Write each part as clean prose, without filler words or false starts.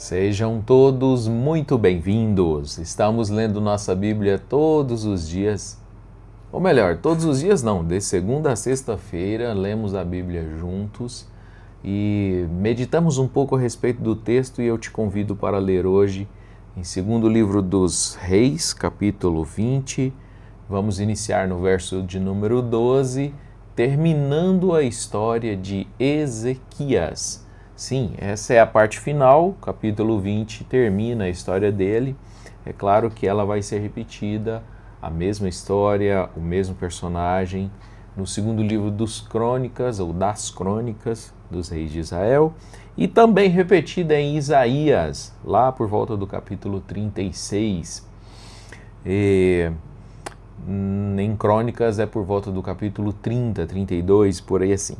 Sejam todos muito bem-vindos. Estamos lendo nossa Bíblia todos os dias, ou melhor, todos os dias não, de segunda a sexta-feira lemos a Bíblia juntos e meditamos um pouco a respeito do texto, e eu te convido para ler hoje em segundo livro dos Reis, capítulo 20. Vamos iniciar no verso de número 12, terminando a história de Ezequias. Sim, essa é a parte final, capítulo 20 termina a história dele. É claro que ela vai ser repetida, a mesma história, o mesmo personagem, no segundo livro dos Crônicas, ou das Crônicas dos Reis de Israel, e também repetida em Isaías, lá por volta do capítulo 36. Em Crônicas é por volta do capítulo 30, 32, por aí assim.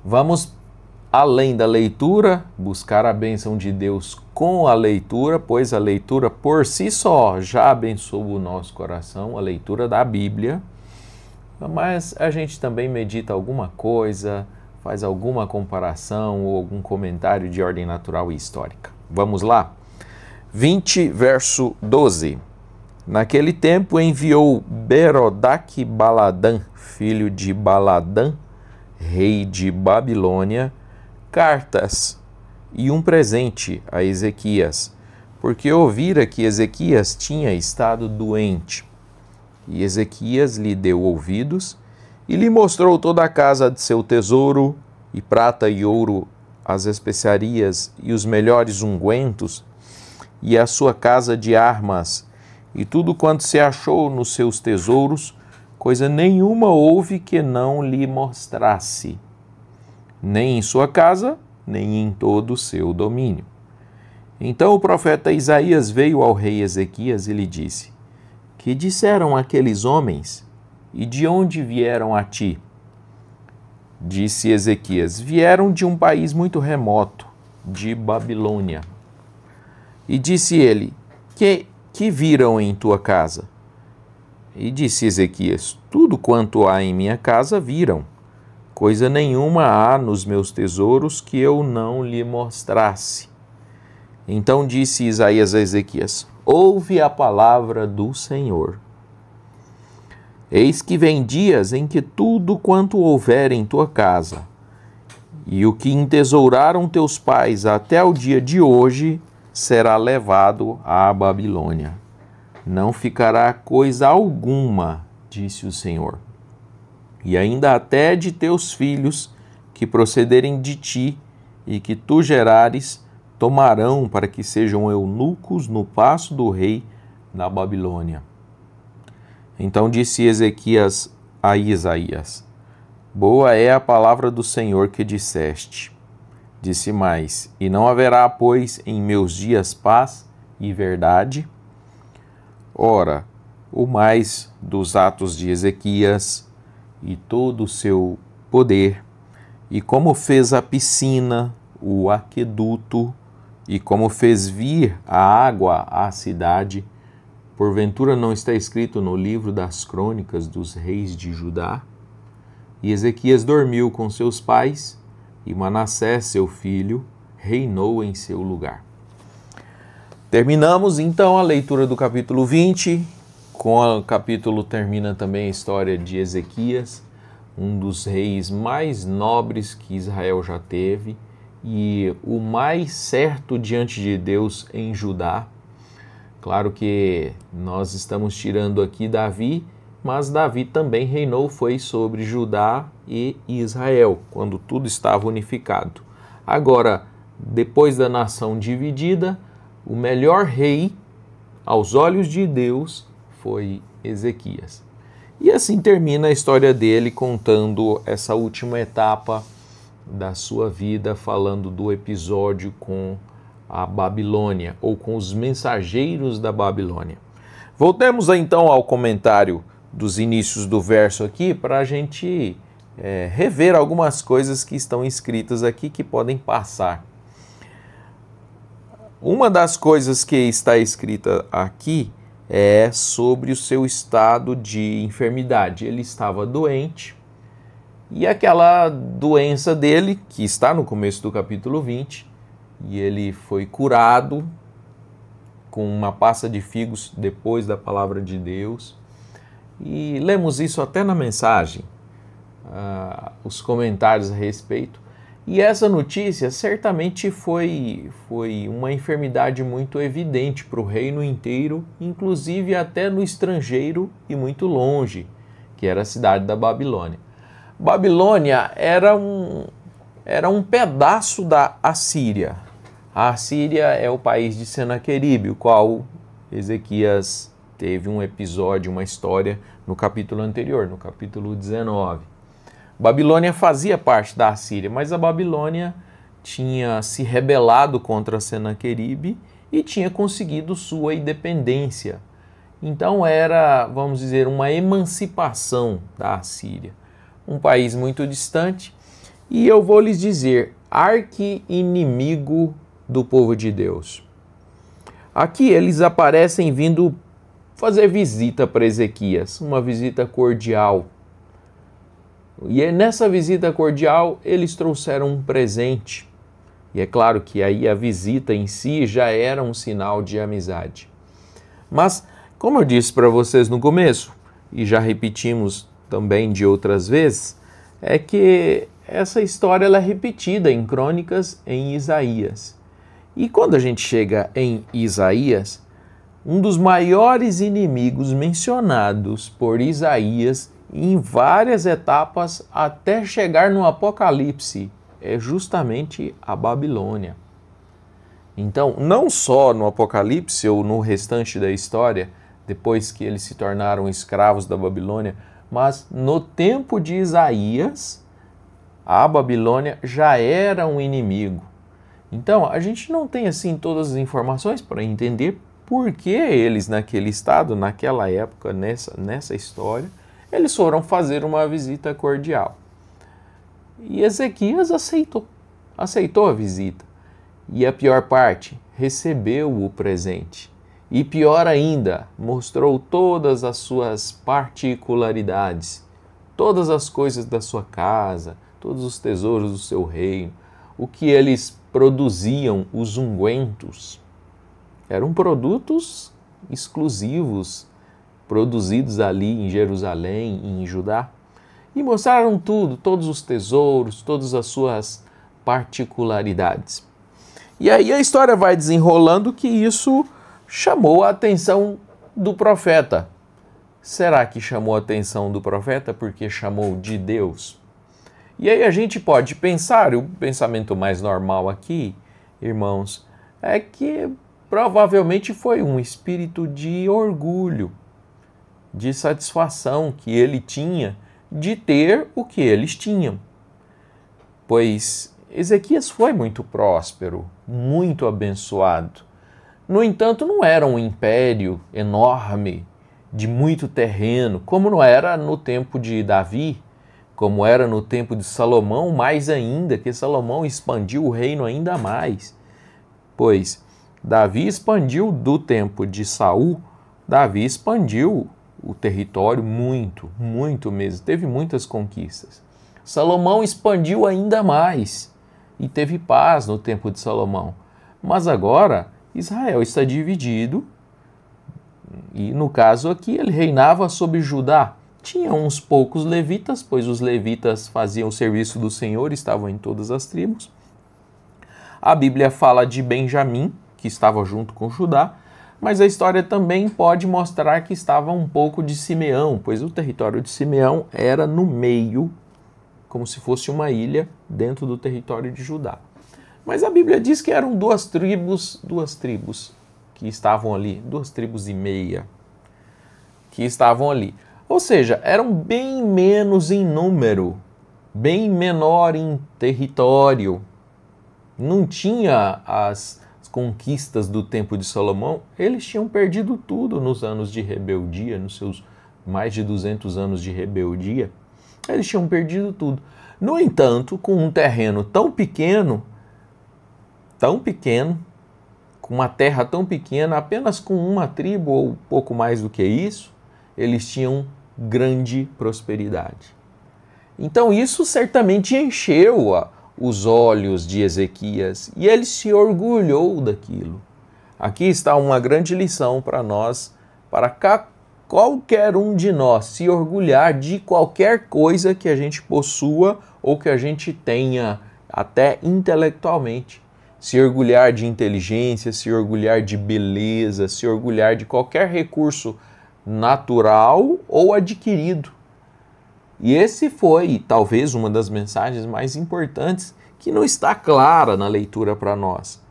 Vamos, além da leitura, buscar a bênção de Deus com a leitura, pois a leitura por si só já abençoa o nosso coração, a leitura da Bíblia, mas a gente também medita alguma coisa, faz alguma comparação ou algum comentário de ordem natural e histórica. Vamos lá? 20, verso 12. Naquele tempo enviou Berodaque-Baladã, filho de Baladã, rei de Babilônia, cartas e um presente a Ezequias, porque ouvira que Ezequias tinha estado doente. E Ezequias lhe deu ouvidos e lhe mostrou toda a casa de seu tesouro, e prata e ouro, as especiarias e os melhores ungüentos, e a sua casa de armas, e tudo quanto se achou nos seus tesouros, coisa nenhuma houve que não lhe mostrasse, nem em sua casa, nem em todo o seu domínio. Então o profeta Isaías veio ao rei Ezequias e lhe disse: Que disseram aqueles homens, e de onde vieram a ti? Disse Ezequias: Vieram de um país muito remoto, de Babilônia. E disse ele: Que viram em tua casa? E disse Ezequias: Tudo quanto há em minha casa viram. Coisa nenhuma há nos meus tesouros que eu não lhe mostrasse. Então disse Isaías a Ezequias: Ouve a palavra do Senhor. Eis que vem dias em que tudo quanto houver em tua casa, e o que entesouraram teus pais até o dia de hoje, será levado à Babilônia. Não ficará coisa alguma, disse o Senhor. E ainda até de teus filhos, que procederem de ti e que tu gerares, tomarão para que sejam eunucos no paço do rei na Babilônia. Então disse Ezequias a Isaías: Boa é a palavra do Senhor que disseste. Disse mais: E não haverá, pois, em meus dias paz e verdade? Ora, o mais dos atos de Ezequias e todo o seu poder, e como fez a piscina, o aqueduto, e como fez vir a água à cidade, porventura não está escrito no livro das Crônicas dos Reis de Judá? E Ezequias dormiu com seus pais, e Manassés, seu filho, reinou em seu lugar. Terminamos então a leitura do capítulo 20. Com o capítulo termina também a história de Ezequias, um dos reis mais nobres que Israel já teve e o mais certo diante de Deus em Judá. Claro que nós estamos tirando aqui Davi, mas Davi também reinou, foi sobre Judá e Israel, quando tudo estava unificado. Agora, depois da nação dividida, o melhor rei, aos olhos de Deus, foi Ezequias. E assim termina a história dele, contando essa última etapa da sua vida, falando do episódio com a Babilônia, ou com os mensageiros da Babilônia. Voltemos então ao comentário dos inícios do verso aqui, para a gente rever algumas coisas que estão escritas aqui que podem passar. Uma das coisas que está escrita aqui é sobre o seu estado de enfermidade. Ele estava doente, e aquela doença dele, que está no começo do capítulo 20, e ele foi curado com uma passa de figos depois da palavra de Deus. E lemos isso até na mensagem, os comentários a respeito. E essa notícia certamente foi uma enfermidade muito evidente para o reino inteiro, inclusive até no estrangeiro e muito longe, que era a cidade da Babilônia. Babilônia era um pedaço da Assíria. A Assíria é o país de Senaqueribe, o qual Ezequias teve um episódio, uma história no capítulo anterior, no capítulo 19. Babilônia fazia parte da Assíria, mas a Babilônia tinha se rebelado contra Senaqueribe e tinha conseguido sua independência. Então era, vamos dizer, uma emancipação da Assíria. Um país muito distante, e eu vou lhes dizer, arqui-inimigo do povo de Deus. Aqui eles aparecem vindo fazer visita para Ezequias, uma visita cordial. E nessa visita cordial eles trouxeram um presente. E é claro que aí a visita em si já era um sinal de amizade. Mas, como eu disse para vocês no começo, e já repetimos também de outras vezes, é que essa história ela é repetida em Crônicas, em Isaías. E quando a gente chega em Isaías, um dos maiores inimigos mencionados por Isaías em várias etapas até chegar no Apocalipse é justamente a Babilônia. Então, não só no Apocalipse ou no restante da história, depois que eles se tornaram escravos da Babilônia, mas no tempo de Isaías, a Babilônia já era um inimigo. Então, a gente não tem assim todas as informações para entender por que eles naquele estado, naquela época, nessa história, eles foram fazer uma visita cordial. E Ezequias aceitou a visita. E a pior parte, recebeu o presente. E pior ainda, mostrou todas as suas particularidades, todas as coisas da sua casa, todos os tesouros do seu reino, o que eles produziam, os ungüentos. Eram produtos exclusivos, produzidos ali em Jerusalém e em Judá. E mostraram tudo, todos os tesouros, todas as suas particularidades. E aí a história vai desenrolando que isso chamou a atenção do profeta. Será que chamou a atenção do profeta porque chamou de Deus? E aí a gente pode pensar, o pensamento mais normal aqui, irmãos, é que provavelmente foi um espírito de orgulho, de satisfação que ele tinha de ter o que eles tinham. Pois Ezequias foi muito próspero, muito abençoado. No entanto, não era um império enorme, de muito terreno, como não era no tempo de Davi, como era no tempo de Salomão, mais ainda, que Salomão expandiu o reino ainda mais. Pois Davi expandiu do tempo de Saul, Davi expandiu o território muito, muito mesmo, teve muitas conquistas. Salomão expandiu ainda mais e teve paz no tempo de Salomão. Mas agora Israel está dividido e no caso aqui ele reinava sobre Judá. Tinha uns poucos levitas, pois os levitas faziam o serviço do Senhor, estavam em todas as tribos. A Bíblia fala de Benjamim, que estava junto com Judá, mas a história também pode mostrar que estava um pouco de Simeão, pois o território de Simeão era no meio, como se fosse uma ilha dentro do território de Judá. Mas a Bíblia diz que eram duas tribos que estavam ali, 2 tribos e meia que estavam ali. Ou seja, eram bem menos em número, bem menor em território. Não tinha as conquistas do tempo de Salomão, eles tinham perdido tudo nos anos de rebeldia, nos seus mais de 200 anos de rebeldia, eles tinham perdido tudo. No entanto, com um terreno tão pequeno, com uma terra tão pequena, apenas com uma tribo ou pouco mais do que isso, eles tinham grande prosperidade. Então isso certamente encheu os olhos de Ezequias e ele se orgulhou daquilo. Aqui está uma grande lição para nós, para qualquer um de nós se orgulhar de qualquer coisa que a gente possua ou que a gente tenha até intelectualmente. Se orgulhar de inteligência, se orgulhar de beleza, se orgulhar de qualquer recurso natural ou adquirido. E esse foi, talvez, uma das mensagens mais importantes que não está clara na leitura para nós,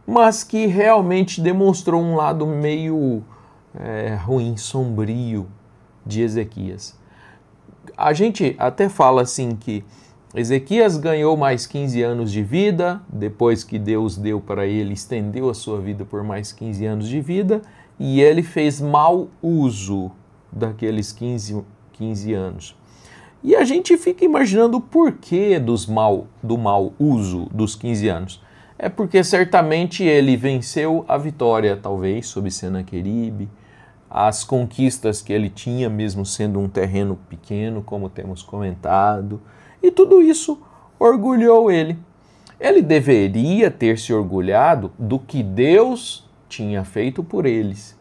mas que realmente demonstrou um lado meio ruim, sombrio de Ezequias. A gente até fala assim que Ezequias ganhou mais 15 anos de vida, depois que Deus deu para ele, estendeu a sua vida por mais 15 anos de vida, e ele fez mau uso daqueles 15 anos. E a gente fica imaginando o porquê do mau uso dos 15 anos. É porque certamente ele venceu a vitória, talvez, sobre Senaqueribe, as conquistas que ele tinha, mesmo sendo um terreno pequeno, como temos comentado, e tudo isso orgulhou ele. Ele deveria ter se orgulhado do que Deus tinha feito por eles,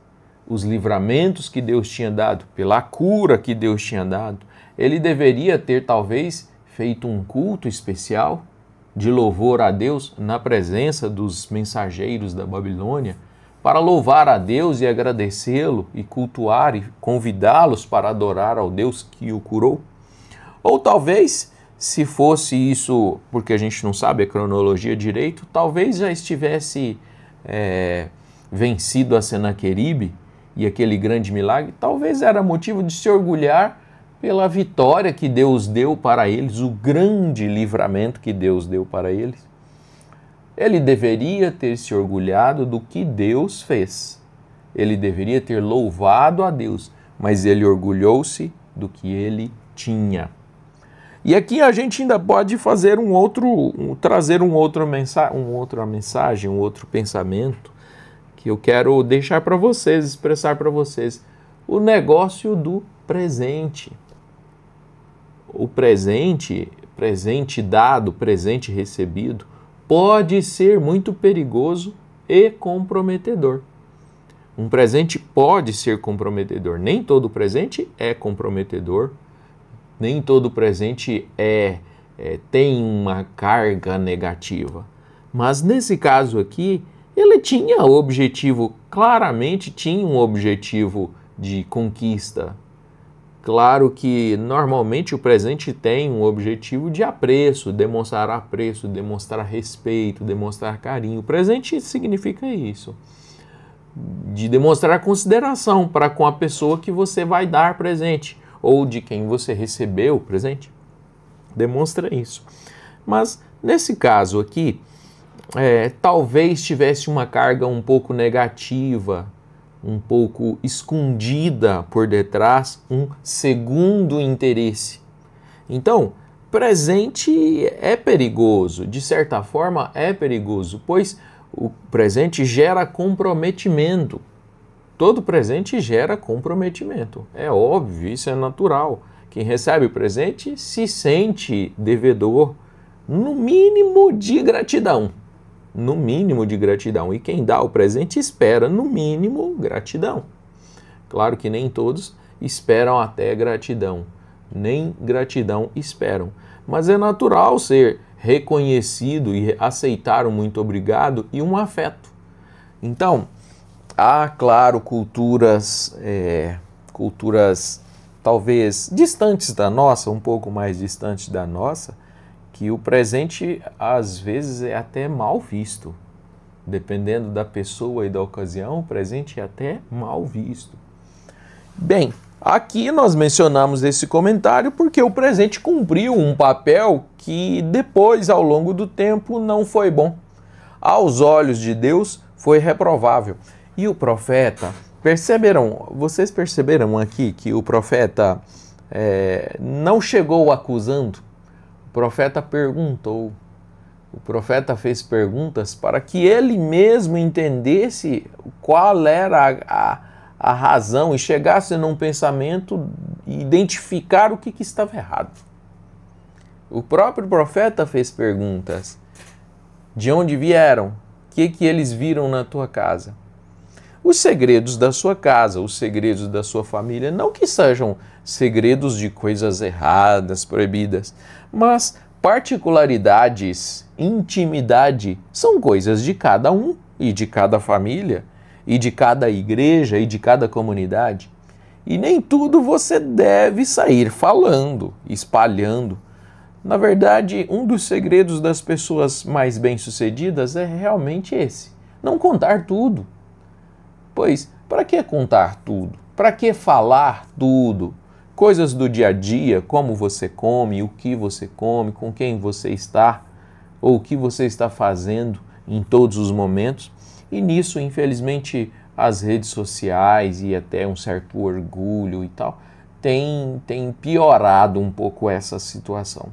os livramentos que Deus tinha dado, pela cura que Deus tinha dado. Ele deveria ter, talvez, feito um culto especial de louvor a Deus na presença dos mensageiros da Babilônia, para louvar a Deus e agradecê-lo e cultuar e convidá-los para adorar ao Deus que o curou. Ou talvez, se fosse isso, porque a gente não sabe a cronologia direito, talvez já estivesse vencido a Senaqueribe e aquele grande milagre, talvez era motivo de se orgulhar pela vitória que Deus deu para eles, o grande livramento que Deus deu para eles. Ele deveria ter se orgulhado do que Deus fez. Ele deveria ter louvado a Deus, mas ele orgulhou-se do que ele tinha. E aqui a gente ainda pode fazer trazer uma outra mensagem, um outro pensamento que eu quero deixar para vocês, expressar para vocês. O negócio do presente. O presente dado, presente recebido, pode ser muito perigoso e comprometedor. Um presente pode ser comprometedor. Nem todo presente é comprometedor. Nem todo presente tem uma carga negativa. Mas nesse caso aqui, ele tinha objetivo, claramente tinha um objetivo de conquista. Claro que normalmente o presente tem um objetivo de apreço, demonstrar respeito, demonstrar carinho. O presente significa isso, de demonstrar consideração para com a pessoa que você vai dar presente ou de quem você recebeu o presente. Demonstra isso. Mas nesse caso aqui, talvez tivesse uma carga um pouco negativa, um pouco escondida por detrás, um segundo interesse. Então, presente é perigoso, de certa forma é perigoso, pois o presente gera comprometimento. Todo presente gera comprometimento, é óbvio, isso é natural. Quem recebe o presente se sente devedor, no mínimo de gratidão. No mínimo de gratidão. E quem dá o presente espera, no mínimo, gratidão. Claro que nem todos esperam até gratidão. Nem gratidão esperam. Mas é natural ser reconhecido e aceitar um muito obrigado e um afeto. Então, há, claro, culturas talvez distantes da nossa, um pouco mais distantes da nossa, que o presente, às vezes, é até mal visto. Dependendo da pessoa e da ocasião, o presente é até mal visto. Bem, aqui nós mencionamos esse comentário porque o presente cumpriu um papel que depois, ao longo do tempo, não foi bom. Aos olhos de Deus, foi reprovável. E o profeta, vocês perceberam aqui que o profeta não chegou acusando? O profeta perguntou, o profeta fez perguntas para que ele mesmo entendesse qual era a razão e chegasse num pensamento e identificar o que estava errado. O próprio profeta fez perguntas. De onde vieram? O que eles viram na tua casa? Os segredos da sua casa, os segredos da sua família, não que sejam segredos de coisas erradas, proibidas, mas particularidades, intimidade, são coisas de cada um e de cada família e de cada igreja e de cada comunidade. E nem tudo você deve sair falando, espalhando. Na verdade, um dos segredos das pessoas mais bem-sucedidas é realmente esse: não contar tudo. Pois, para que contar tudo? Para que falar tudo? Coisas do dia a dia, como você come, o que você come, com quem você está, ou o que você está fazendo em todos os momentos. E nisso, infelizmente, as redes sociais e até um certo orgulho e tal, tem piorado um pouco essa situação.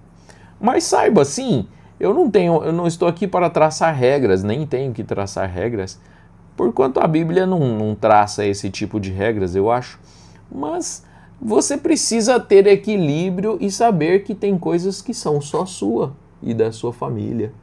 Mas saiba, sim, eu não estou aqui para traçar regras, nem tenho que traçar regras, porquanto a Bíblia não traça esse tipo de regras, eu acho. Mas você precisa ter equilíbrio e saber que tem coisas que são só sua e da sua família.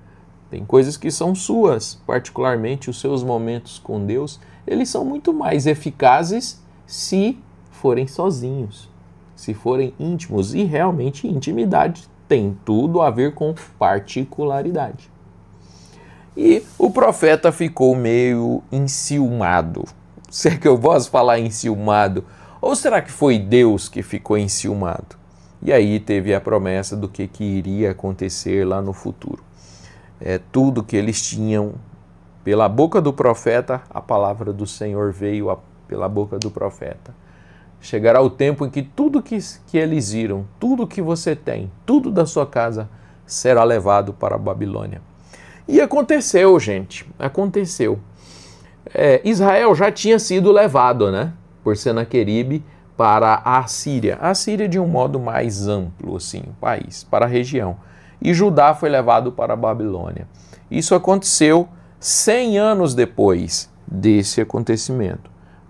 Tem coisas que são suas, particularmente os seus momentos com Deus, eles são muito mais eficazes se forem sozinhos, se forem íntimos. E realmente intimidade tem tudo a ver com particularidade. E o profeta ficou meio enciumado. Se é que eu posso falar enciumado? Ou será que foi Deus que ficou enciumado? E aí teve a promessa do que iria acontecer lá no futuro. Tudo que eles tinham pela boca do profeta, a palavra do Senhor veio pela boca do profeta. Chegará o tempo em que tudo que eles viram, tudo que você tem, tudo da sua casa será levado para a Babilônia. E aconteceu, gente, aconteceu. Israel já tinha sido levado, né, por Senaqueribe para a Assíria. A Assíria de um modo mais amplo, assim, o país, para a região. E Judá foi levado para a Babilônia. Isso aconteceu 100 anos depois desse acontecimento.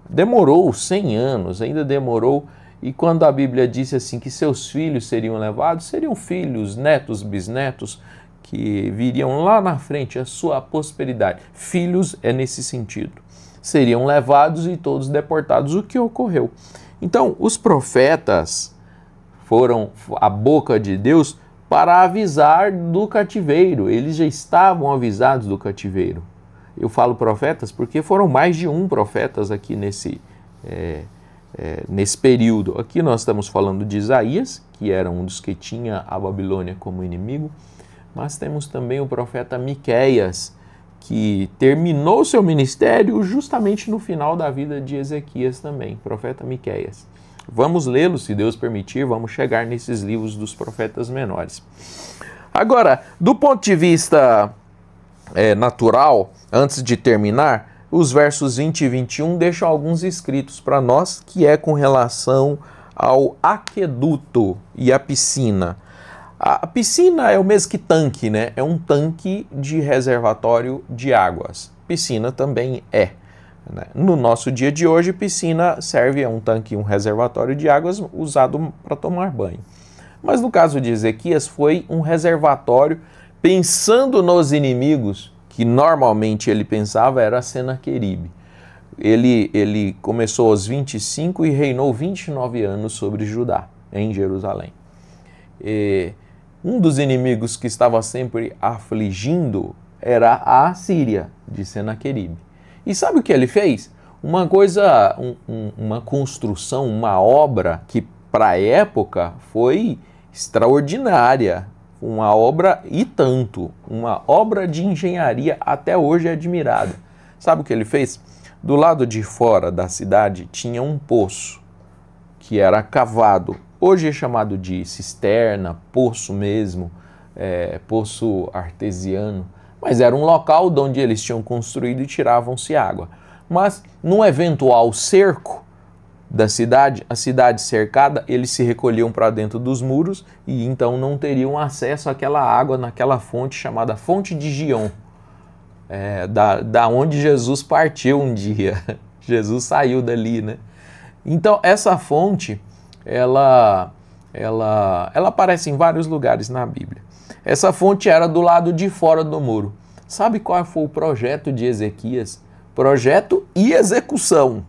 Demorou 100 anos, ainda demorou. E quando a Bíblia disse assim que seus filhos seriam levados, seriam filhos, netos, bisnetos, que viriam lá na frente a sua prosperidade. Filhos é nesse sentido. Seriam levados e todos deportados, o que ocorreu. Então, os profetas foram a boca de Deus para avisar do cativeiro. Eles já estavam avisados do cativeiro. Eu falo profetas porque foram mais de um profetas aqui nesse período. Aqui nós estamos falando de Isaías, que era um dos que tinha a Babilônia como inimigo, mas temos também o profeta Miqueias, que terminou seu ministério justamente no final da vida de Ezequias também, profeta Miqueias. Vamos lê-lo, se Deus permitir, vamos chegar nesses livros dos profetas menores. Agora, do ponto de vista natural, antes de terminar, os versos 20 e 21 deixam alguns escritos para nós, que é com relação ao aqueduto e a piscina. A piscina é o mesmo que tanque, né? É um tanque de reservatório de águas. Piscina também é. No nosso dia de hoje, piscina serve a um tanque, um reservatório de águas usado para tomar banho. Mas no caso de Ezequias, foi um reservatório pensando nos inimigos, que normalmente ele pensava era Senaqueribe. Ele começou aos 25 e reinou 29 anos sobre Judá, em Jerusalém. Um dos inimigos que estava sempre afligindo era a Assíria, de Senaqueribe. E sabe o que ele fez? Uma coisa, uma construção, uma obra que para a época foi extraordinária, uma obra e tanto, uma obra de engenharia até hoje admirada. Sabe o que ele fez? Do lado de fora da cidade tinha um poço que era cavado. Hoje é chamado de cisterna, poço mesmo, poço artesiano. Mas era um local de onde eles tinham construído e tiravam-se água. Mas num eventual cerco da cidade, a cidade cercada, eles se recolhiam para dentro dos muros e então não teriam acesso àquela água naquela fonte chamada Fonte de Gion, da onde Jesus partiu um dia. Jesus saiu dali, né? Então essa fonte, ela ela aparece em vários lugares na Bíblia. Essa fonte era do lado de fora do muro. Sabe qual foi o projeto de Ezequias? Projeto e execução.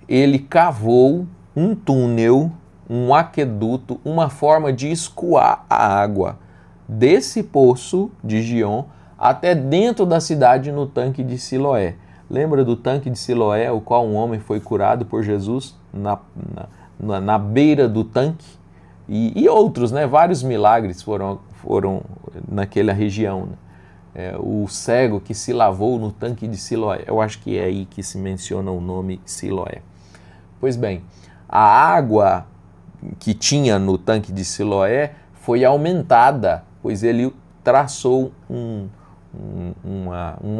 Ele cavou um túnel, um aqueduto, uma forma de escoar a água desse poço de Gion até dentro da cidade no tanque de Siloé. Lembra do tanque de Siloé, o qual um homem foi curado por Jesus na beira do tanque? E outros, né? Vários milagres foram naquela região. Né? O cego que se lavou no tanque de Siloé. Eu acho que é aí que se menciona o nome Siloé. Pois bem, a água que tinha no tanque de Siloé foi aumentada, pois ele traçou um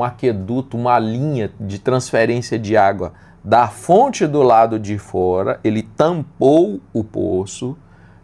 aqueduto, uma linha de transferência de água da fonte do lado de fora. Ele tampou o poço,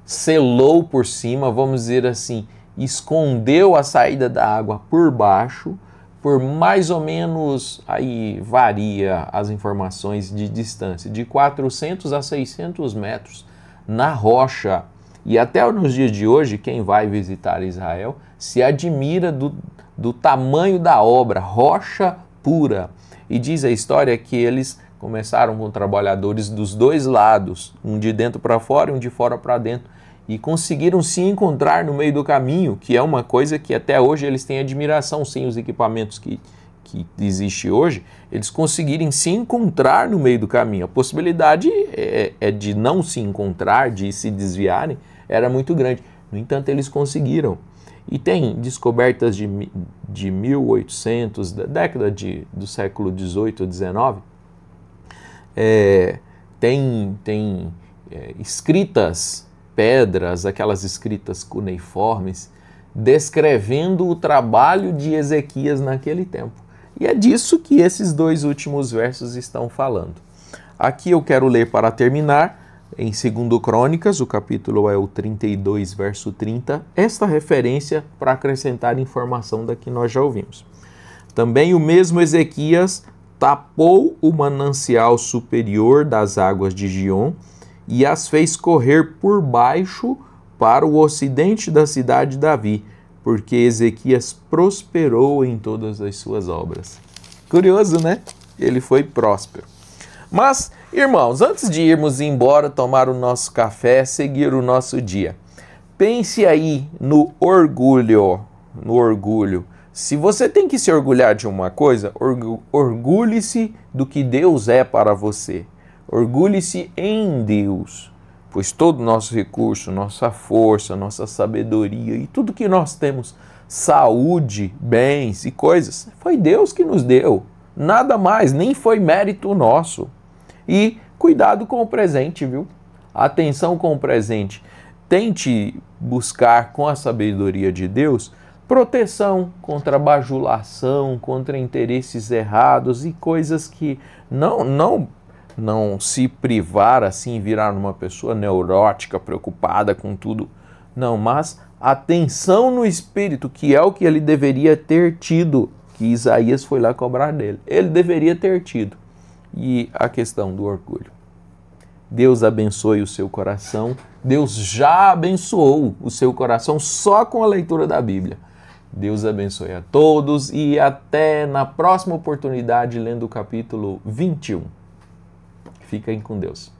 selou por cima, vamos dizer assim, escondeu a saída da água por baixo, por mais ou menos, aí varia as informações de distância, de 400 a 600 metros na rocha. E até nos dias de hoje, quem vai visitar Israel se admira do tamanho da obra, rocha pura. E diz a história que eles começaram com trabalhadores dos dois lados, um de dentro para fora e um de fora para dentro, e conseguiram se encontrar no meio do caminho, que é uma coisa que até hoje eles têm admiração, sem os equipamentos que existe hoje, eles conseguirem se encontrar no meio do caminho. A possibilidade de não se encontrar, de se desviarem, era muito grande. No entanto, eles conseguiram. E tem descobertas de 1800, da década do século 18 ou 19, tem escritas, pedras, aquelas escritas cuneiformes, descrevendo o trabalho de Ezequias naquele tempo. E é disso que esses dois últimos versos estão falando. Aqui eu quero ler para terminar, em 2 Crônicas, o capítulo é o 32, verso 30, esta referência para acrescentar informação da que nós já ouvimos. Também o mesmo Ezequias tapou o manancial superior das águas de Gion e as fez correr por baixo para o ocidente da cidade de Davi, porque Ezequias prosperou em todas as suas obras. Curioso, né? Ele foi próspero. Mas, irmãos, antes de irmos embora, tomar o nosso café, seguir o nosso dia, pense aí no orgulho. Se você tem que se orgulhar de uma coisa, orgulhe-se do que Deus é para você. Orgulhe-se em Deus, pois todo o nosso recurso, nossa força, nossa sabedoria e tudo que nós temos, saúde, bens e coisas, foi Deus que nos deu. Nada mais, nem foi mérito nosso. E cuidado com o presente, viu? Atenção com o presente. Tente buscar com a sabedoria de Deus proteção contra bajulação, contra interesses errados e coisas que não se privar assim, virar uma pessoa neurótica, preocupada com tudo. Não, mas atenção no espírito, que é o que ele deveria ter tido, que Isaías foi lá cobrar dele. Ele deveria ter tido. E a questão do orgulho. Deus abençoe o seu coração. Deus já abençoou o seu coração só com a leitura da Bíblia. Deus abençoe a todos e até na próxima oportunidade lendo o capítulo 21. Fiquem com Deus.